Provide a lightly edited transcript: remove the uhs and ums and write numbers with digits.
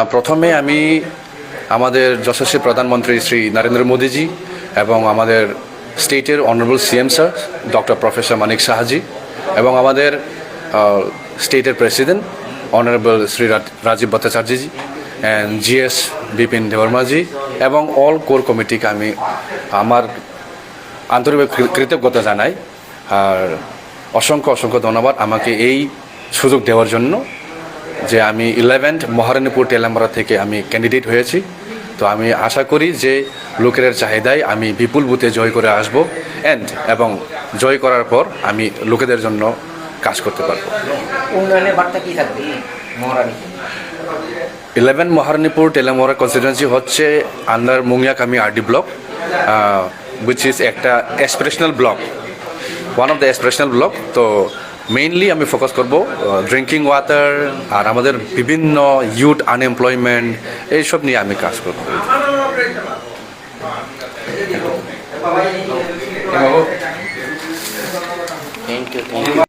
প্রথমে আমি আমাদের যশস্বী প্রধানমন্ত্রী শ্রী নরেন্দ্র মোদীজি এবং আমাদের স্টেটের honourable CM sir doctor professor Manik Sahaji এবং আমাদের স্টেটের president honourable Shri Rajiv Bhattacharjeeji and GS Bipin Debbarmaji এবং অল কোর কমিটিকে আমি আমার আন্তরিক কৃতজ্ঞতা জানাই। আর অসংখ্য অসংখ্য ধন্যবাদ আমাকে এই সুযোগ দেওয়ার জন্য যে আমি 11th মহারানীপুর তেলাম্বাড়া থেকে আমি ক্যান্ডিডেট হয়েছি। তো আমি আশা করি যে লোকের চাহিদায় আমি বিপুল বুথে জয় করে আসব এবং জয় করার পর আমি লোকেদের জন্য কাজ করতে পারবো। উন্নয়নের বার্তা কি থাকবে মহারানী? 11 মহারানীপুর তেলাম্বাড়া কনস্টিটুয়েন্সি হচ্ছে under Mungiakami RD block, which is একটা aspirational block, one of the aspirational block. তো মেইনলি আমি ফোকাস করব ড্রিঙ্কিং ওয়াটার আর আমাদের বিভিন্ন ইউথ আনএমপ্লয়মেন্ট এইসব নিয়ে আমি কাজ করব। Thank you.